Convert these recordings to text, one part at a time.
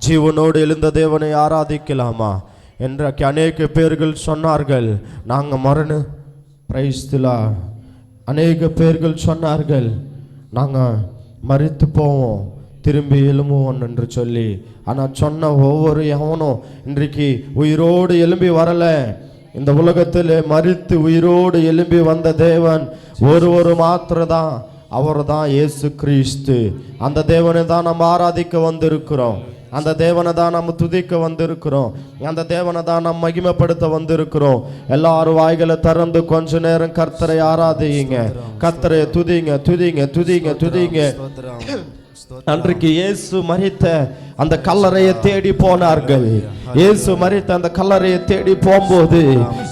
ஜீவனோடு எழுந்த தேவனை ஆராதிக்கலாமா என்றைக்கு அநேக பேர்கள் சொன்னார்கள். நாங்கள் பிரைஸ்திலா அநேக பேர்கள் சொன்னார்கள் நாங்கள் மரித்து போவோம், திரும்பி எழும்புவோம் என்று சொல்லி. ஆனால் சொன்ன ஒவ்வொரு எவனும் இன்றைக்கு உயிரோடு எழும்பி வரலை. இந்த உலகத்தில் மரித்து உயிரோடு எழும்பி வந்த தேவன் ஒரு மாத்திரதான், அவர் தான் இயேசு கிறிஸ்து. அந்த தேவனை தான் நம்ம ஆராதிக்க வந்திருக்கிறோம், அந்த தேவனை தான் நம்ம துதிக்க வந்திருக்கிறோம், அந்த தேவனை தான் நம்ம மகிமைப்படுத்த வந்திருக்கிறோம். எல்லாரும் வாய்களை திறந்து கொஞ்ச நேரம் கர்த்தரை ஆராதிங்க, கர்த்தரை துதிங்க துதிங்க துதிங்க துதிங்க. அன்றைக்கு இயேசு மரித்த அந்த கல்லறையை தேடி போனார்கள். இயேசு மரித்த அந்த கல்லறையை தேடி போகும்போது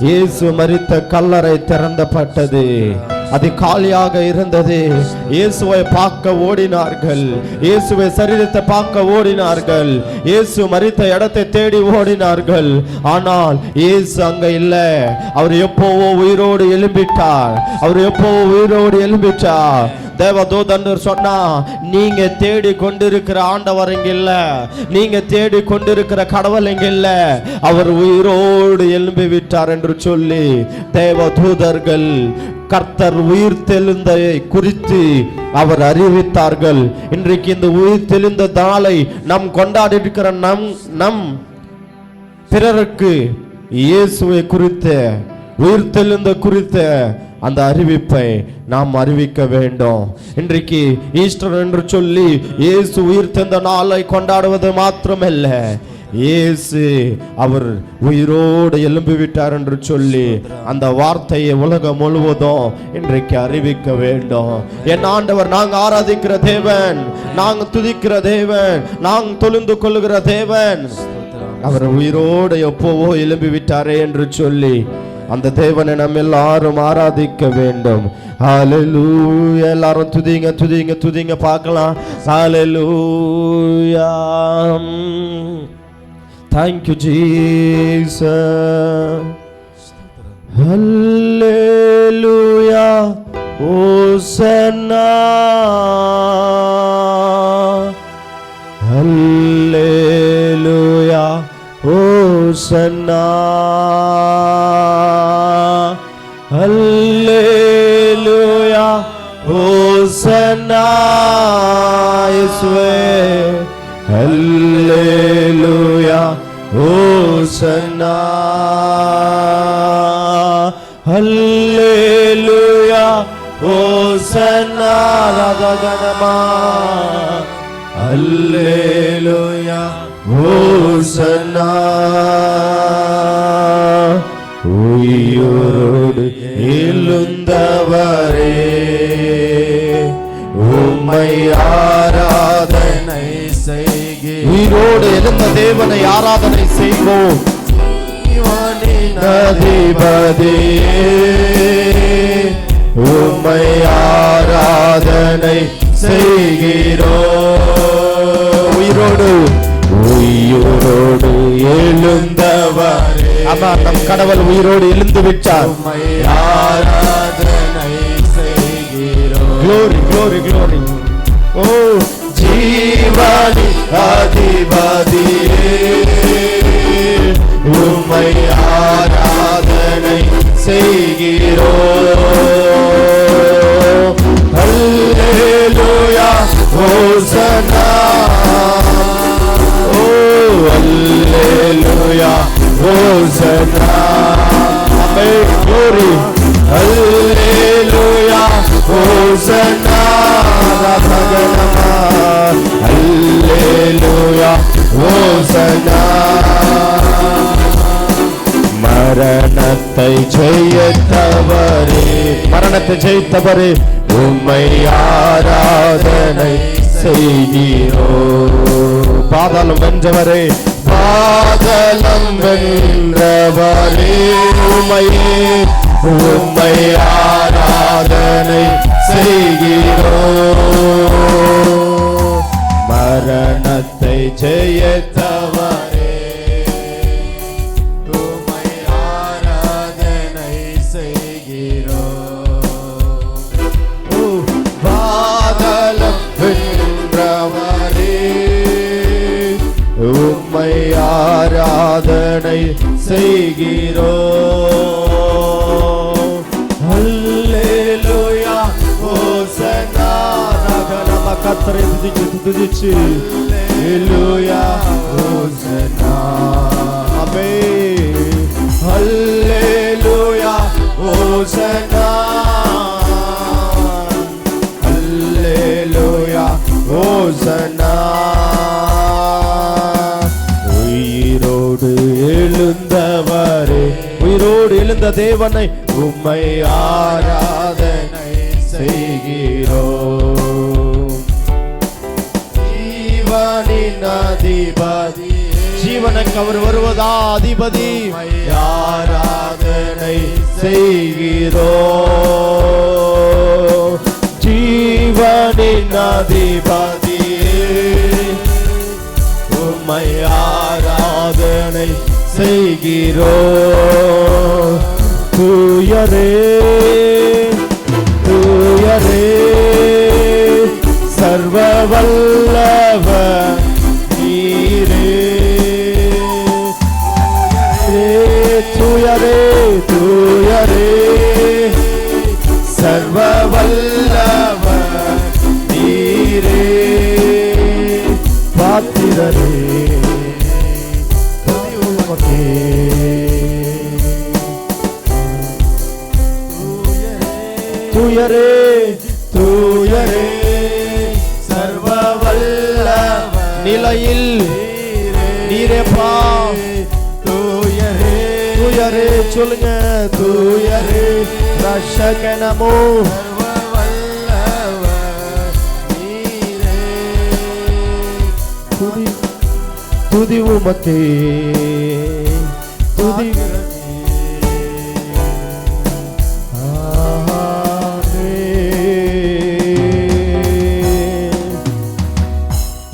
இயேசு மரித்த கல்லறை திறந்தப்பட்டது, அது காலியாக இருந்தது. இயேசுவை பார்க்க ஓடினார்கள், இயேசுவை சரீரத்தை பார்க்க ஓடினார்கள், இயேசு மரித்த இடத்தை தேடி ஓடினார்கள். ஆனால் இயேசு அங்க இல்லை. அவர் எப்போவோ உயிரோடு எழும்பிட்டார், அவர் எப்போவோ உயிரோடு எழும்பிட்டார். தேவதூதன் சொன்னா, நீங்க தேடி கொண்டிருக்கிற ஆண்டவர் இங்க இல்ல, நீங்க தேடி கொண்டிருக்கிற கடவுள் இங்க இல்ல, அவர் உயிரோடு எழும்பி விட்டார் என்று சொல்லி தேவதூதர்கள் கர்த்தர் உயிர் தெழுந்ததை குறித்து அவர் அறிவித்தார்கள். இன்றைக்கு இந்த உயிர் தெழுந்த நாளை நாம் கொண்டாடி இருக்கிற நம் பிறருக்கு இயேசுவை குறித்த உயிர் தெழுந்த குறித்த அந்த அறிவிப்பை நாம் அறிவிக்க வேண்டும். இன்றைக்கு ஈஸ்டர் என்று சொல்லி இயேசு உயிர் தெழுந்த நாளை கொண்டாடுவது மாத்திரமல்ல, இயேசு அவர் உயிரோடு எழும்பி விட்டார் என்று சொல்லி அந்த வார்த்தையை உலகம் முழுவதும் இன்றைக்கு அறிவிக்க வேண்டும். என் ஆண்டவர், நாங்கள் ஆராதிக்கிற தேவன், நாங்கள் துதிக்கிற தேவன், நாங்கள் தொழுந்து கொள்ளுகிற தேவன், அவர் உயிரோடு எப்போவோ எழும்பி விட்டாரே என்று சொல்லி அந்த தேவனை நம்ம எல்லாரும் ஆராதிக்க வேண்டும். ஹல்லேலூயா. எல்லாரும் துதிங்க துதிங்க துதிங்க பார்க்கலாம். ஹல்லேலூயா. Thank you Jesus. Hallelujah. Hosanna. Hallelujah. Hosanna. Hallelujah. Hosanna. Yeswe. Hallelujah. Hosanna. Hallelujah. Hosanna. Radhaganama. Hallelujah. Hosanna. உயிரோடு எழுந்தவரே, உம்மை ஆராதனை செய்கிறோம். உயிரோடு எழுந்த தேவனை ஆராதனை செய்வோம். அதிபதியே, உம்மை ஆராதனை செய்கிறோம். உயிரோடு எழுந்தவரே, ஆமா, நம் கடவுள் உயிரோடு எழுந்து விட்டார். உம்மை ஆராதனை செய்கிறோம். Glory, glory, glory. ஓ ஜீவனி அதிபதியே, உம்மை ஆராதனை செய்கிறோம். ஹல்லேலூயா. ஹோசன்னா. ஓ ஹல்லேலூயா. ஹோசன்னா. ஆமென். glory. ஹல்லேலூயா. ஹோசன்னா. ஹல்லேலூயா. ஹோசன்னா. மரணத்தை ஜெயித்தவரே, மரணத்தை ஜெயித்தவரே, உம்மை ஆராதனை செய்கிறோம். பாதாளம் வென்றவரே, பாதாளம் வென்றவரே, உம்மை ஆராதனை செய்கிறோம். மரணத்தை ஜெயித்தவரே, உம்மை ஆராதனை செய்கிறோம். பாதாளம் வென்றவரே, உம்மை ஆராதனை செய்கிறோம். அல்லேலூயா ஹோசன்னா. நம்ம கர்த்தரை துதிச்சு அல்லேலூயா ஹோசன்னா. ஆமென். அல்லேலூயா ஹோசன்னா. அல்லேலூயா ஹோசன்னா. உயிரோடு எழுந்தவரே, உயிரோடு எழுந்த தேவனை உம்மை ஆராதனை செய்கிறோம். ஜீவனின் அதிபதி, ஜீவனுக்கு அவர் வருவதா அதிபதி, ஆராதனை செய்கிறோம். ஜீவனின் அதிபதி உம்மை ஆராதனை செய்கிறோம். தூயரே தூயரே சர்வ வல்லவர் நீரே. தூயரே தூயரே சர்வ வல்லவர் நீரே. பாத்திரரே தூயரே தூயரே சர்வ வல்லவர் நிலையில் நீரேப்பா. தூயரே தூயரே சொல்லுங்க. தூயரே ரஷகனமோ சர்வ வல்லவர் நீரே. துதி உமக்கே துதி.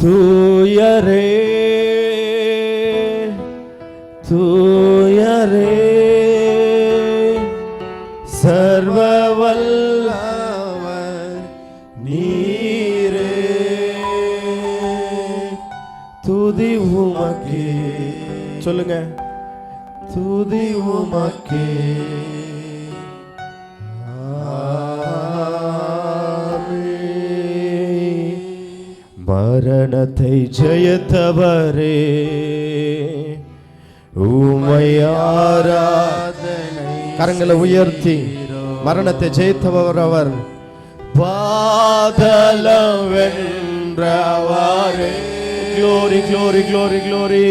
தூயரே தூயரே சர்வ வல்லவர் நீரே. துதி உமக்கே சொல்லுங்க. துதி உமக்கே. மரணத்தை ஜெயித்தவரே உம்மை ஆராதனை. கரங்களை உயர்த்தி மரணத்தை ஜெயித்தவர் அவர். பாதலம் வென்றவரே. glory glory glory glory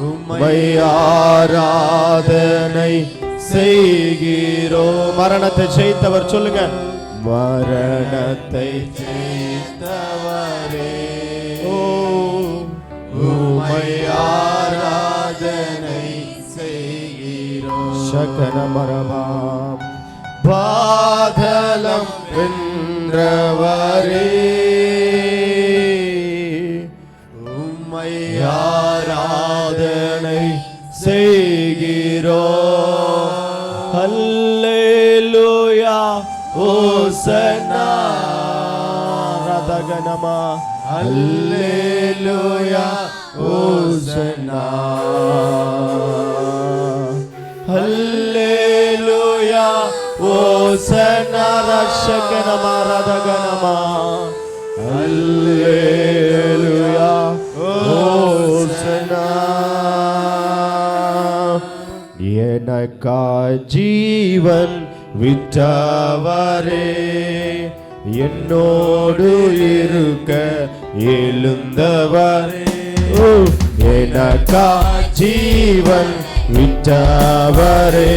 உம்மை ஆராதனை செய்கிறோம். மரணத்தை ஜெயித்தவர் சொல்லுங்க. மரணத்தை ஜெயித்தவரே உம்மை ஆராதனை செய்கிறோம். சகன மரபாம் பாதலம் வென்றவரே உம்மை ஆராதனை செய்கிறோம். அல்லேலூயா ஹோசன்னா ரதகனமா. அல்லேலூயா ஹோசன்னா. அல்லேலூயா ஹோசன்னா ரஷகனமா ரதகனமா. அல்லேலூயா ஹோசன்னா. எனக்காய் ஜீவன் விட்டவரே என்னோடு இருக்க எழுந்தவரே. எனக்காய் ஜீவன் விட்டவரே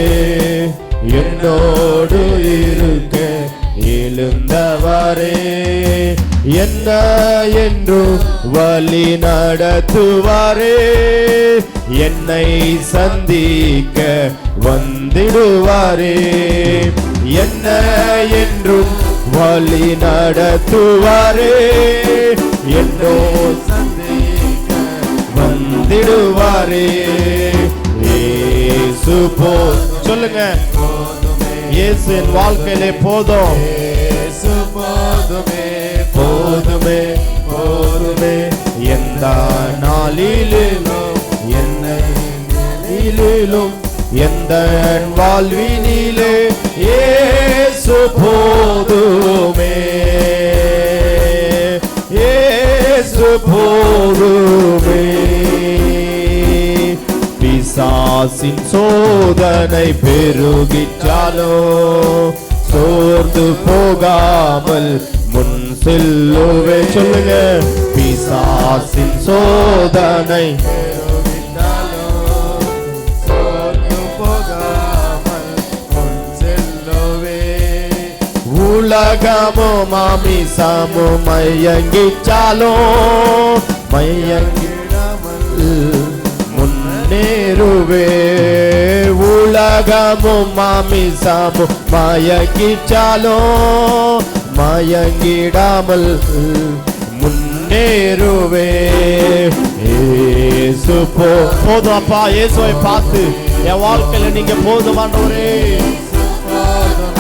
என்னோடு இருக்க எழுந்தவரே. என்ன என்று வழி நடத்துவாரே. என்னை சந்திக்க வந்திடுவாரே. என்ன என்றும் வழி நடத்துவாரே. என்னோ சந்திக்க வந்திடுவாரே. இயேசு சொல்லுங்க. இயேசு என் வாழ்க்கையிலே போதும். இயேசு போதுமே போதுமே போதுமே. எந்த நாளிலும் நாளிலும் எந்த வாழ்வினிலே இயேசு போதுமே, இயேசு போதுமே. பிசாசின் சோதனை பெருகிச்சாலோ சோர்ந்து போகாமல் முன் செல்லுவே. சொல்லுங்க, பிசாசின் சோதனை சோர்ந்து போகாமல் முன் செல்லுவே. உலகமும் மாமிசமும் மயங்கிச்சாலோ மயங்கிடாமல் முன்னேறுவே. உலகமும் மாமிசமும் மயங்கிச்சாலோ மயங்கிடாமல் முன்னேறுவே. இயேசு போதும் அப்பா. இயேசுவை பார்த்து என் வாழ்க்கையில நீங்க போதுமானவரே.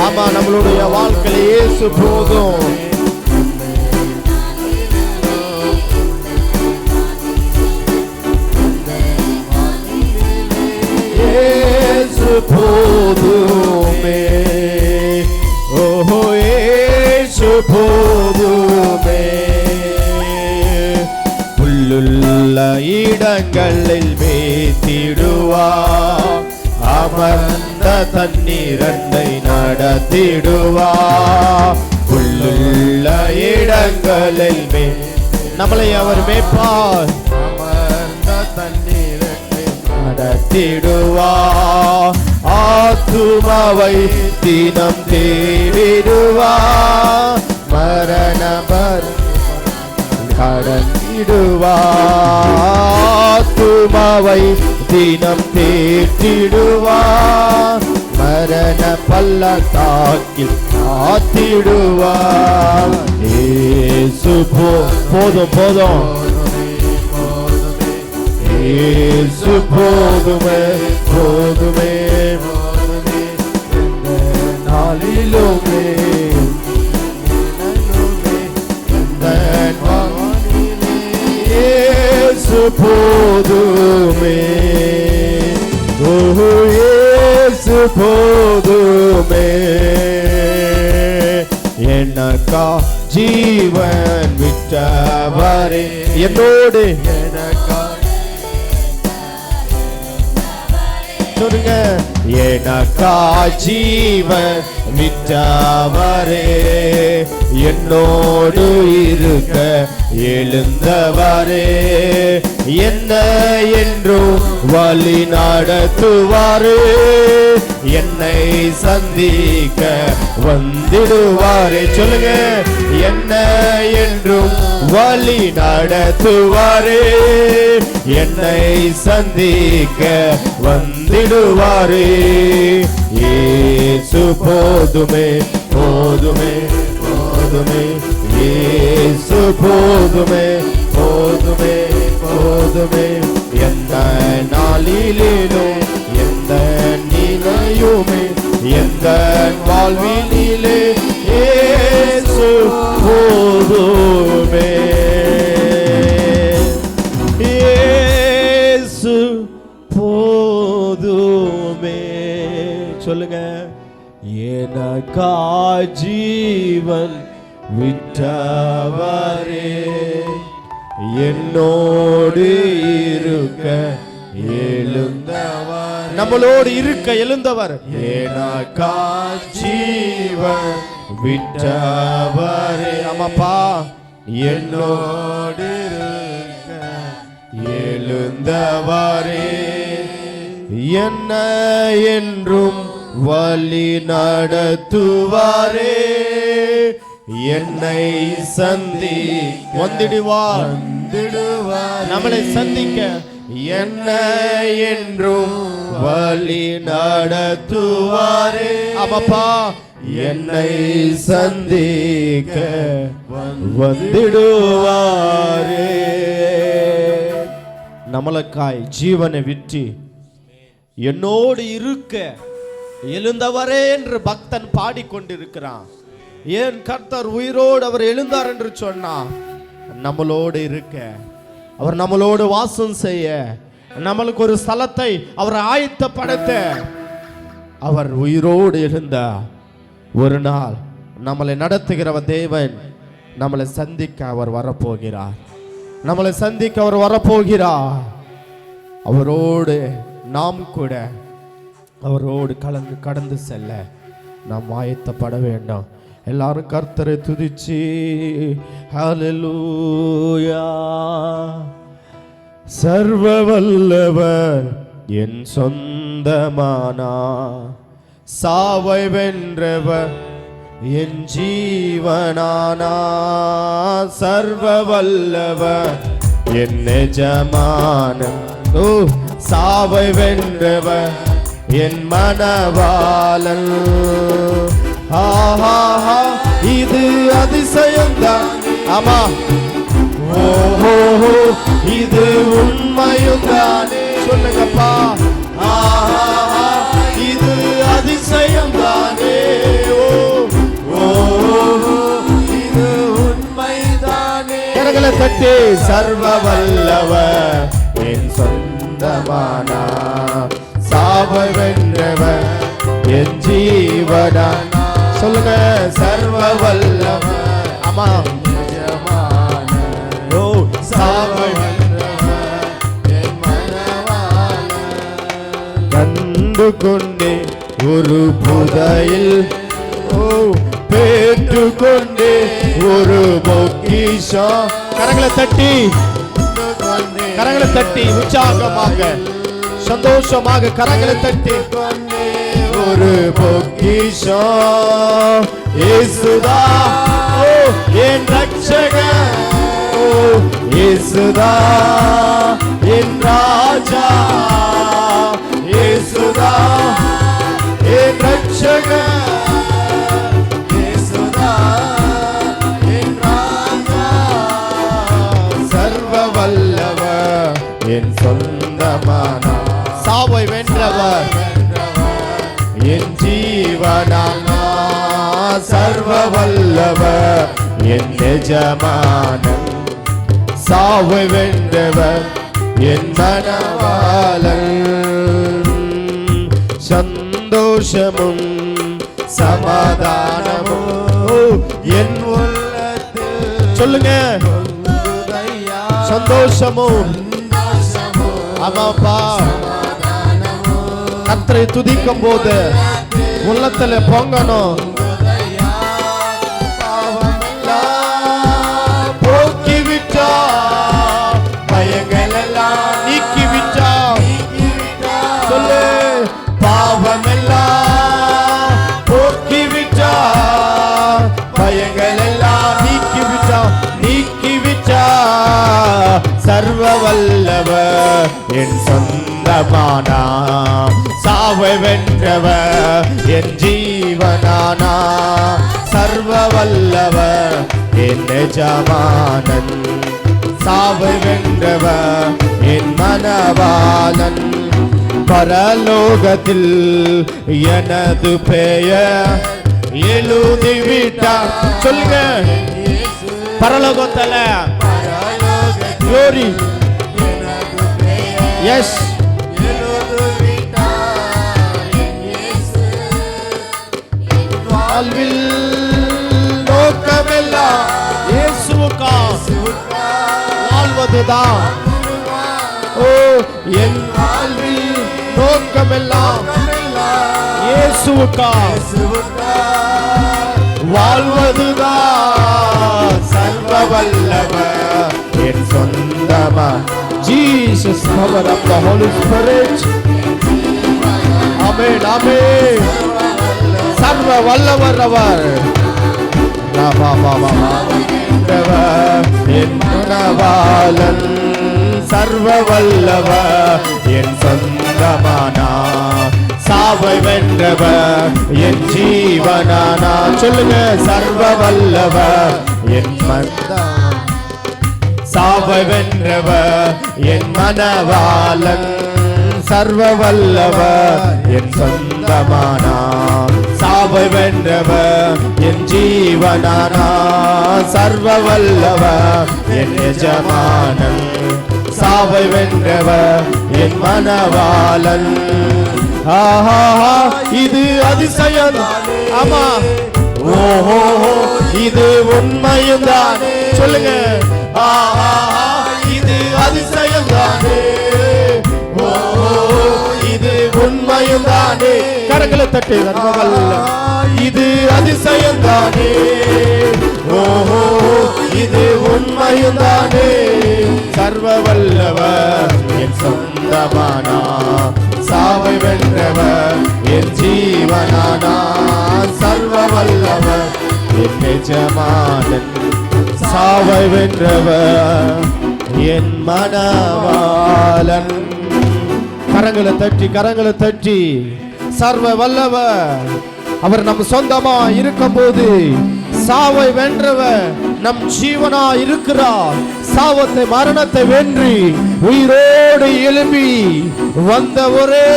ஆமா, நம்மளுடைய வாழ்க்கையில இயேசு போதும். இயேசு போதுமே, ஓஹோ இயேசு போதுமே. புல்லுள்ள இடங்களில் மேய்த்திடுவார், அமர்ந்த தண்ணீரண்டை நடத்திடுவார். புல்லுள்ள இடங்களில் நம்மளை அவர் மேய்ப்பார், அமர்ந்த தண்ணீரண்டை நடத்திடுவார். ஆத்துமாவை தினம் தேடிடுவார், மரண கடந்திடுவார். ஆத்துமாவை தினம் தேடிடுவார், மரண பள்ளத்தாக்கில் காத்திடுவார். இயேசு போதும் போதும், இயேசு போதுமே போதுமே. நாளிலுமே இயேசு போதுமே, ஓஹோ இயேசு போதுமே. எனக்கா ஜீவன் விட்டவரே, என்னோடு எனக்கா சொல்லுங்க, எனக்கா ஜீவன் விட்டவரே, என்னோடு இருக்க எழுந்தவரே, என்ன என்றும் வழி நடத்துவாரே, என்னை சந்திக்க வந்திடுவாரே. சொல்லுங்க, என்ன என்றும் வழி நடத்துவாரே, என்னை சந்திக்க வந்திடுவாரே. இயேசு போதுமே போதுமே போதுமே, இயேசு போதுமே போதுமே போதுமே. எந்த நாளிலும் எந்த நிலையுமே எந்த வாழ்வினிலே இயேசு போதுமே, இயேசு போதுமே. சொல்லுங்க, எனக்கா ஜீவன் விட்டவரே, என்னோடு இருக்க எழுந்தவர், நம்மளோடு இருக்க எழுந்தவர். எனக்கா ஜீவன் விட்டவரே, ஆமாப்பா, என்னோடு இருக்க எழுந்தவரே, என்ன என்றும் வழி நடத்துவாரே, என்னை சந்தி வந்திடுவார், நம்மளை சந்திக்க என்ன என்றும் வழி நடத்துவாரே. ஆமாப்பா, என்னை சந்திக்க வந்திடுவாரே. நம்மளுக்காய் ஜீவனை விட்டு என்னோடு இருக்க எழுந்தவரே என்று பக்தன் பாடிக்கொண்டிருக்கிறான். ஏன் கர்த்தர் உயிரோடு அவர் எழுந்தார் என்று சொன்னா, நம்மளோடு இருக்க, அவர் நம்மளோடு வாசம் செய்ய, நம்மளுக்கு ஒரு ஸ்தலத்தை அவர் ஆயத்தப்படுத்த அவர் உயிரோடு எழுந்த ஒரு நாள் நம்மளை நடத்துகிறவர் தேவன் நம்மளை சந்திக்க அவர் வரப்போகிறார். நம்மளை சந்திக்க அவர் வரப்போகிறார். அவரோடு நாம் கூட அவரோடு கடந்து செல்ல நாம் ஆயத்தப்பட வேண்டும். எல்லாரும் கர்த்தரை துதிச்சு ஹல்லேலூயா. சர்வ வல்லவர் என் சொந்தமானா, சாவை வென்றவர் என் ஜீவனானா. சர்வ வல்லவர் என் எஜமானன், சாவை வென்றவர் என் மனவாளன். ஆஹா, இது அதிசயம்தான். ஆமா, ஓஹோ, இது உண்மையும் தானே. சொல்லுங்கப்பா. ஆஹா, இது அதிசயம் தானே. ஓஹோ, இது உண்மைதானே. கரங்களை தட்டி சர்வ வல்லவர் என் சொந்தமானா, சாவை வென்றவர் என் ஜீவனானா. சொல்லுங்க. சர்வ வல்லவர், ஆமா, சாவை வென்றவர் என் மனவாளன். கண்டு கொண்டே ஒரு புதையில், பெற்று கொண்டே ஒரு பொக்கிஷம். கரங்களை தட்டி உற்சாகமாக சந்தோஷமாக கரங்களை தட்டி ஒரு பொக்கிஷம். இயேசுதா என் ரட்சகர், இயேசுதா என் ராஜா, இயேசுதா என் ரட்சகர், இயேசுதா என் ராஜா. சர்வ வல்லவர் என் சொந்தமானா, சாவை வென்றவர் என் ஜீவனானா. சர்வ வல்லவர் என் எஜமானன், சாவை வென்றவர் என் மனவாளன். சந்தோஷமும் சமாதானமும் என் உள்ளத்தில். சொல்லுங்க. சந்தோஷமும், ஆமாப்பா, கர்த்தரை துதிக்கும் போது உள்ளத்துல பொங்கணும். போக்கிவிட்டா பயங்கள் எல்லாம் நீக்கிவிட்டா. சொல்லு. பாவமெல்லாம் போக்கிவிட்டா, பயங்கள் எல்லாம் நீக்கிவிட்டா. சர்வ வல்லவர் என் சொந்தமானா, சாவை வென்றவர் என் ஜீவனானா. சர்வ வல்லவர் என் எஜமானன், சாவை வென்றவர் என் மனவாளன். பரலோகத்தில் எனது பெயர் எழுதிவிட்டார். சொல்லுங்க. பரலோகத்துல glory, yes, வாழ்வில் நோக்கமெல்லாம் இயேசுவுக்கா வாழ்வதுதான். ஓ, என் வாழ்வில் நோக்கமெல்லாம் இயேசுவுக்கா வாழ்வதுதான். சர்வ வல்லவர் என் சொந்தமா. Jesus, power of the Holy Spirit. Amen, amen. சர்வ வல்லவர் அவர். என் மனவாளன், சர்வ வல்லவர் என் சொந்தமானா, சாவை வென்றவர் என் ஜீவனானா. சொல்லுங்க. சர்வ வல்லவர் என் சாவை வென்றவர் என் மனவாளன், சர்வ வல்லவர் என் சொந்தமானா, சாவை வென்றவர் என் ஜீவனானா. சர்வ வல்லவர் என் எஜமானன், சாவை வென்றவர் என் மணவாளன். ஆஹா, இது அதிசயம். ஆமா, ஓஹோ, இது உண்மையும் தானே. சொல்லுங்க, ஆஹா, இது அதிசயம் தானே. ஓஹோ, இது உண்மையும் தானே. கரங்களை தட்டு. இது அதிசயம் தானே. ஓஹோ, இது உண்மையும் தானே. சர்வ வல்லவர் என் சொந்தமானா, சாவை வென்றவர் என் ஜீவனானா. சர்வ வல்லவர் என் எஜமானன், சாவை வென்றவர் என் மணவாளன். கரங்களை தட்டி, கரங்களை தட்டி. சர்வ வல்லவர் அவர் நம் சொந்தமா இருக்கும் போது சாவை வென்றவர் நம் ஜீவனா இருக்கிறார். சாவத்தை, மரணத்தை வென்றி உயிரோடு எழும்பி வந்த ஒரே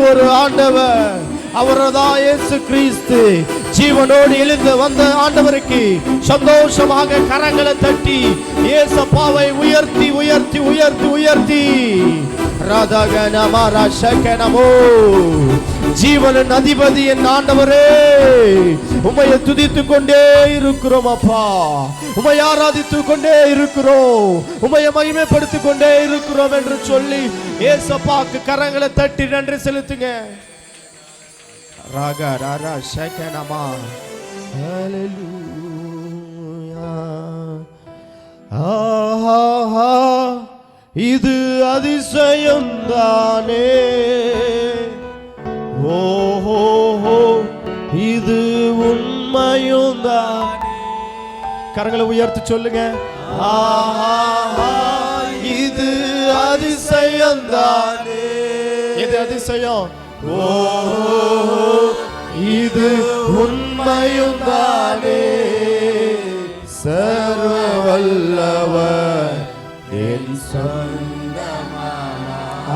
ஒரு ஆண்டவர் அவர்தான் இயேசு கிறிஸ்து. ஜீவனோடு எழுந்து வந்த ஆண்டவருக்கு சந்தோஷமாக கரங்களை தட்டி இயேசுவை உயர்த்தி உயர்த்தி உயர்த்தி உயர்த்தி ராதாகனமோ, ஜீவனின் அதிபதி என் ஆண்டவரே, உம்மையை துதித்துக் கொண்டே இருக்கிறோம் அப்பா. உம்மை ஆராதித்துக் கொண்டே இருக்கிறோம், உம்மையை மகிமைப்படுத்திக் கொண்டே இருக்கிறோம் என்று சொல்லி இயேசுவுக்கு கரங்களை தட்டி நன்றி செலுத்துங்க. ராகா ராரா ஷகனமா, ஹல்லேலூயா. ஆஹா, இது அதிசயம் தானே. ஓஹோ, இது உண்மையும் தானே. கரங்களை உயர்த்தி சொல்லுங்க. ஆஹா, இது அதிசயம் தானே. இது அதிசயம். ஓஹோ, இது உண்மையும் தானே. சர்வ வல்லவர் என் சொந்தமான,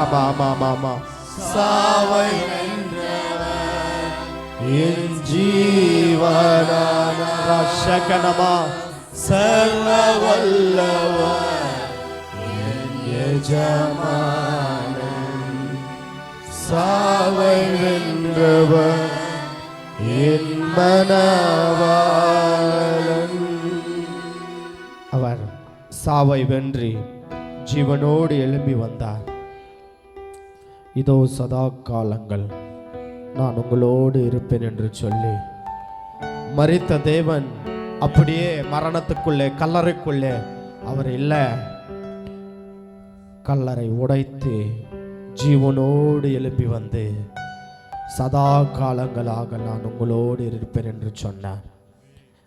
ஆமா ஆமா ஆமா, சாவை வென்றவர் என் ஜீவனான. ரட்சகனமா, சர்வ வல்லவர் என் எஜமானன், சாவை வென்றவர் என் மணவாளன். அவர் சாவை வென்றி ஜீவனோடு எழும்பி வந்தார். இதோ சதா காலங்கள் நான் உங்களோடு இருப்பேன் என்று சொல்லி மரித்த தேவன் அப்படியே மரணத்துக்குள்ளே, கல்லறைக்குள்ளே அவர் இல்லை, கல்லறை உடைத்து ஜீவனோடு எழுப்பி வந்து சதா காலங்களாக நான் உங்களோடு இருப்பேன் என்று சொன்னார்.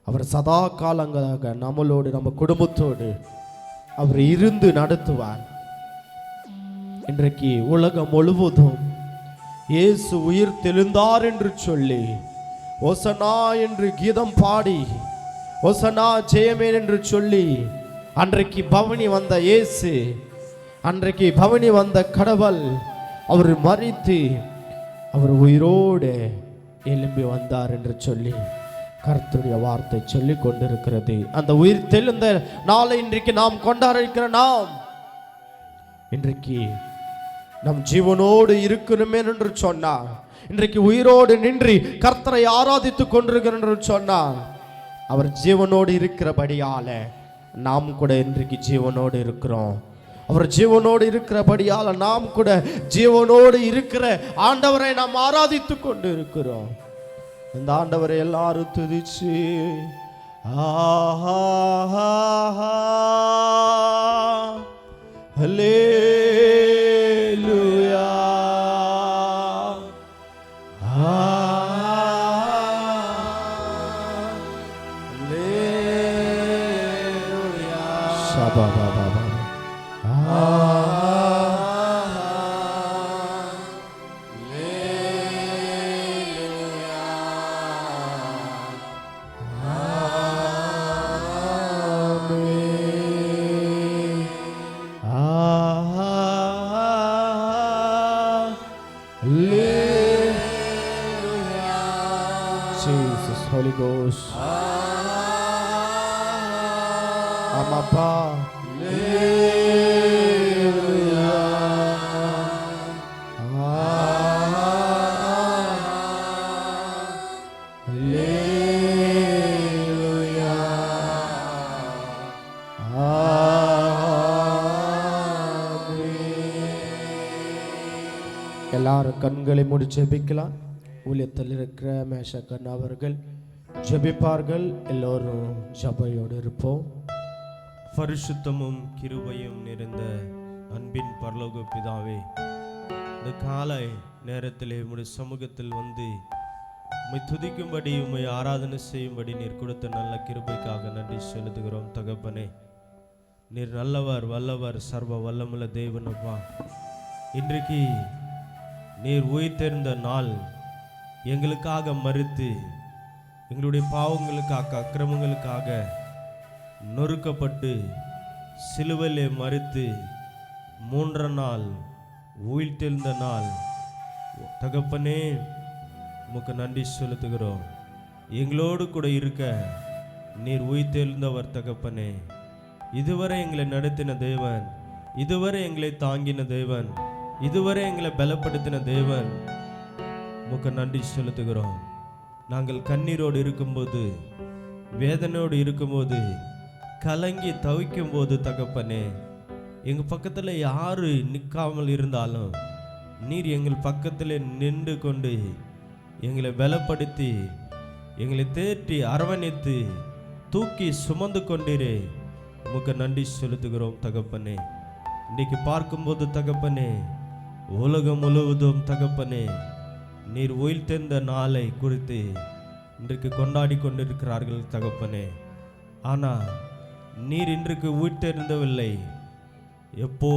அவர் சதா காலங்களாக நம்மளோடு, நம்ம குடும்பத்தோடு அவர் இருந்து நடத்துவார். இன்றைக்கு உலகம் முழுவதும் இயேசு உயிர் தெழுந்தார் என்று சொல்லி ஓசனா என்று கீதம் பாடி, ஓசனா ஜெயமேன் என்று சொல்லி அன்றைக்கு பவனி வந்த இயேசு, அன்றைக்கு பவனி வந்த கடவுள் அவர் மரித்து அவர் உயிரோடு எழும்பி வந்தார் என்று சொல்லி கர்த்தருடைய வார்த்தை சொல்லி கொண்டிருக்கிறது. அந்த உயிர் தெழுந்த நாளை இன்றைக்கு நாம் கொண்டாட இருக்கிற நாம் இன்றைக்கு நம் ஜீவனோடு இருக்கணுமே என்று சொன்னார். இன்றைக்கு உயிரோடு நின்று கர்த்தரை ஆராதித்துக் கொண்டிருக்கிறோம் என்று சொன்னார். அவர் ஜீவனோடு இருக்கிறபடியால நாம் கூட இன்றைக்கு ஜீவனோடு இருக்கிறோம். அவர் ஜீவனோடு இருக்கிறபடியால் நாம் கூட ஜீவனோடு இருக்கிற ஆண்டவரை நாம் ஆராதித்துக் கொண்டு இருக்கிறோம். இந்த ஆண்டவரை எல்லாரும் துதிச்சு ஹல்லேலூயா, ஹல்லேலூயா, ஷபா Baba Jesus, Holy Ghost. Amapa. Hallelujah. எல்லாரும் கண்களை மூடி ஜெபிக்கலாம். ஊழியத்தில் இருக்கிற மேஷக்கன் அவர்கள் ஜெபிப்பார்கள். எல்லோரும் ஜெபையோடு இருப்போம். பரிசுத்தமும் கிருபையும் நிறைந்த அன்பின் பரலோக பிதாவே, இந்த காலை நேரத்திலே உம்முடைய சமூகத்தில் வந்து உம்மை துதிக்கும்படி, உம்மை ஆராதனை செய்யும்படி நீர் கொடுத்த நல்ல கிருபைக்காக நன்றி செலுத்துகிறோம் தகப்பனே. நீர் நல்லவர், வல்லவர், சர்வ வல்லமுள்ள தேவனப்பா. இன்றைக்கு நீர் உயிர்த்தெழுந்த நாள், எங்களுக்காக மரித்து எங்களுடைய பாவங்களுக்காக அக்கிரமங்களுக்காக நொறுக்கப்பட்டு சிலுவையிலே மரித்து 3ஆம் நாள் உயிர்த்தெழுந்த நாள் தகப்பனே, உமக்கு நன்றி செலுத்துகிறோம். எங்களோடு கூட இருக்க நீர் உயிர்த்தெழுந்தவர் தகப்பனே. இதுவரை எங்களை நடத்தின தேவன், இதுவரை எங்களை தாங்கின தேவன், இதுவரை எங்களை பலப்படுத்தின தேவன், உமக்கு நன்றி செலுத்துகிறோம். நாங்கள் கண்ணீரோடு இருக்கும்போது, வேதனையோடு இருக்கும்போது, கலங்கி தவிக்கும் போது தகப்பனே, எங்கள் பக்கத்தில் யாரு நிற்காமல் இருந்தாலும் நீர் எங்கள் பக்கத்தில் நின்று கொண்டு எங்களை பலப்படுத்தி, எங்களை தேற்றி அரவணைத்து தூக்கி சுமந்து கொண்டீரே, உமக்கு நன்றி செலுத்துகிறோம் தகப்பனே. இன்றைக்கு பார்க்கும்போது தகப்பனே, உலகம் முழுவதும் தகப்பனே, நீர் உயிர்த்தெழுந்த நாளை குறித்து இன்றைக்கு கொண்டாடி கொண்டிருக்கிறார்கள் தகப்பனே. ஆனால் நீர் இன்றைக்கு உயிர்த்தெழுந்தவில்லை. எப்போ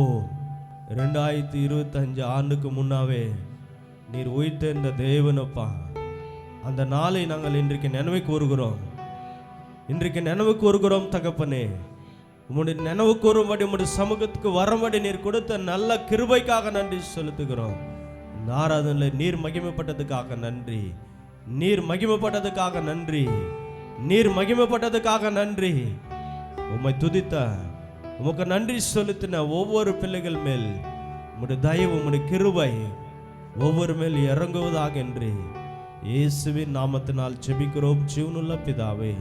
2025 ஆண்டுக்கு முன்னாவே நீர் உயிர்த்தெழுந்த தேவனப்பா. அந்த நாளை நாங்கள் இன்றைக்கு நினைவு கூறுகிறோம். இன்றைக்கு நினைவு கூறுகிறோம் தகப்பனே. உம்முடைய நினைவு கூறும்படி, உம்முடைய சமூகத்துக்கு வரும்படி நீர் கொடுத்த நல்ல கிருபைக்காக நன்றி செலுத்துகிறோம். இந்த ஆராதனையில் நீர் மகிமைப்பட்டதுக்காக நன்றி, நீர் மகிமைப்பட்டதுக்காக நன்றி, நீர் மகிமைப்பட்டதுக்காக நன்றி. உம்மை துதித்த, உமக்கு நன்றி செலுத்தின ஒவ்வொரு பிள்ளைகள் மேல் உம்முடைய தயவு, உம்முடைய கிருபை ஒவ்வொரு மேல் இறங்குவதாக என்று இயேசுவின் நாமத்தினால் ஜெபிக்கிறோம் ஜீவனுள்ள பிதாவே.